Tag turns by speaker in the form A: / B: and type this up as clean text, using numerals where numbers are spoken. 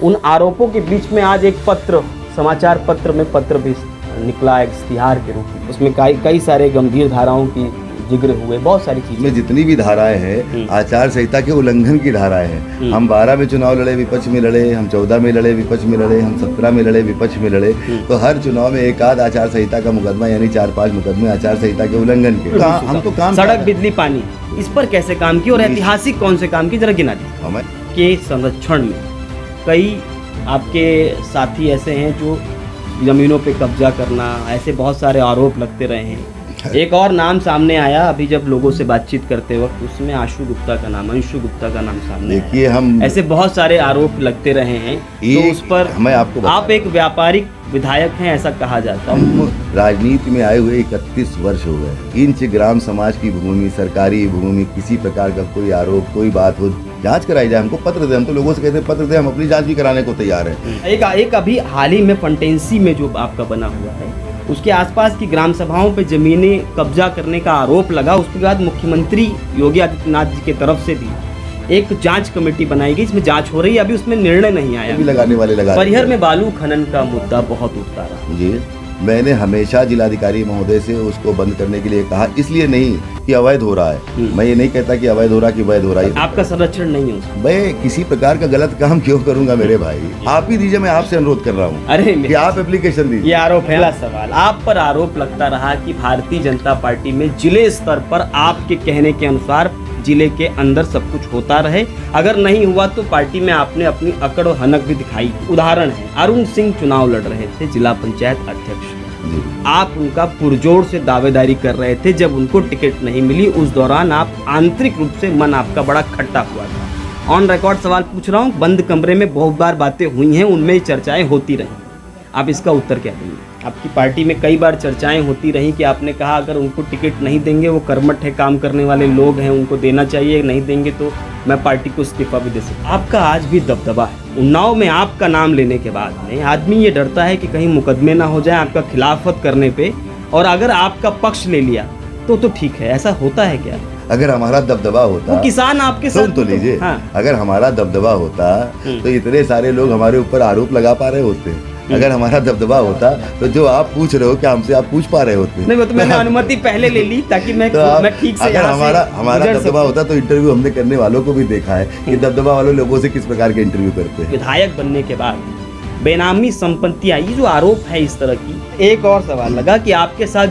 A: उन आरोपों के बीच में आज एक पत्र, समाचार पत्र में पत्र भी निकला एक इश्तिहार के रूप में। उसमें कई सारे गंभीर धाराओं की जिक्र हुए, बहुत सारी चीजें।
B: में जितनी भी धाराएं हैं आचार संहिता के उल्लंघन की धाराएं हैं। हम 12 में चुनाव लड़े, विपक्ष में लड़े, हम 14 में लड़े, विपक्ष में लड़े, हम 17 में लड़े, विपक्ष में लड़े। तो हर चुनाव में एक आध आचार संहिता का मुकदमा यानी 4-5 मुकदमे आचार संहिता के उल्लंघन के। हम तो काम
A: सड़क, बिजली, पानी, इस पर कैसे काम किए और ऐतिहासिक कौन से काम किए, जरा गिना दीजिए।
B: हमें
A: के संरक्षण में कई आपके साथी ऐसे हैं जो जमीनों पे कब्जा करना, ऐसे बहुत सारे आरोप लगते रहे हैं। एक और नाम सामने आया अभी जब लोगों से बातचीत करते वक्त, उसमें आशु गुप्ता का नाम, अंशु गुप्ता का नाम सामने आया।
B: देखिए, हम
A: ऐसे बहुत सारे आरोप लगते रहे हैं। तो उस पर
B: मैं आपको
A: आप एक व्यापारिक विधायक हैं ऐसा कहा जाता है।
B: हम राजनीति में आए हुए 31 वर्ष हो गए। इंच ग्राम समाज की भूमि, सरकारी भूमि, किसी प्रकार का कोई आरोप, कोई बात हो, जांच कराई जाए। हमको पत्र दे, हम तो लोगों से कहते हैं पत्र दे, हम अपनी जांच भी कराने को तैयार हैं।
A: एक अभी हाल ही में फंटेंसी में जो आपका बना हुआ है, उसके आसपास की ग्राम सभाओं पे जमीनें कब्जा करने का आरोप लगा। उसके बाद मुख्यमंत्री योगी आदित्यनाथ जी की तरफ से भी एक जांच कमेटी बनाई गई, इसमें जांच हो रही है, अभी उसमें निर्णय नहीं आया।
B: भी लगाने वाले लगा।
A: परिहर में बालू खनन का मुद्दा बहुत उठता रहा।
B: जी, मैंने हमेशा जिलाधिकारी महोदय से उसको बंद करने के लिए कहा, इसलिए नहीं कि अवैध हो रहा है। मैं ये नहीं कहता कि अवैध हो रहा कि वैध हो रहा है।
A: आपका संरक्षण नहीं है उसमें।
B: मैं किसी प्रकार का गलत काम क्यों करूंगा मेरे भाई? आप ही दीजिए, मैं आपसे अनुरोध कर रहा हूँ।
A: अरे
B: कि आप एप्लीकेशन दीजिए।
A: ये आरोप पहला सवाल, आप पर आरोप लगता रहा कि भारतीय जनता पार्टी में जिले स्तर पर आपके कहने के अनुसार जिले के अंदर सब कुछ होता रहे, अगर नहीं हुआ तो पार्टी में आपने अपनी अकड़ और हनक भी दिखाई। उदाहरण है, अरुण सिंह चुनाव लड़ रहे थे जिला पंचायत अध्यक्ष, आप उनका पुरजोर से दावेदारी कर रहे थे। जब उनको टिकट नहीं मिली, उस दौरान आप आंतरिक रूप से मन आपका बड़ा खट्टा हुआ था। ऑन रिकॉर्ड सवाल पूछ रहा हूँ, बंद कमरे में बहुत बार बातें हुई हैं, उनमें चर्चाएं होती रही, आप इसका उत्तर क्या देंगे? आपकी पार्टी में कई बार चर्चाएं होती रही कि आपने कहा अगर उनको टिकट नहीं देंगे, वो कर्मठ है, काम करने वाले लोग हैं, उनको देना चाहिए, नहीं देंगे तो मैं पार्टी को इस्तीफा भी दे सकता। आपका आज भी दबदबा है। उन्नाव में आपका नाम लेने के बाद में आदमी ये डरता है कि कहीं मुकदमे ना हो जाए आपका खिलाफत करने पे, और अगर आपका पक्ष ले लिया तो ठीक है। ऐसा होता है क्या?
B: अगर हमारा दबदबा होता,
A: वो किसान आपके साथ
B: तो लीजिए।
A: हाँ।
B: अगर हमारा दबदबा होता तो इतने सारे लोग हमारे ऊपर आरोप लगा पा रहे होते। अगर हमारा दबदबा होता तो जो आप पूछ रहे हो क्या हमसे आप पूछ पा रहे होते?
A: नहीं, वो तो मैंने अनुमति पहले ले ली ताकि मैं ठीक से।
B: अगर हमारा दबदबा होता तो इंटरव्यू हमने करने वालों को भी देखा है कि दबदबा वालों लोगों से किस प्रकार के इंटरव्यू करते हैं।
A: विधायक बनने के बाद बेनामी संपत्ति आई, जो आरोप है इस तरह की। एक और सवाल लगा कि आपके साथ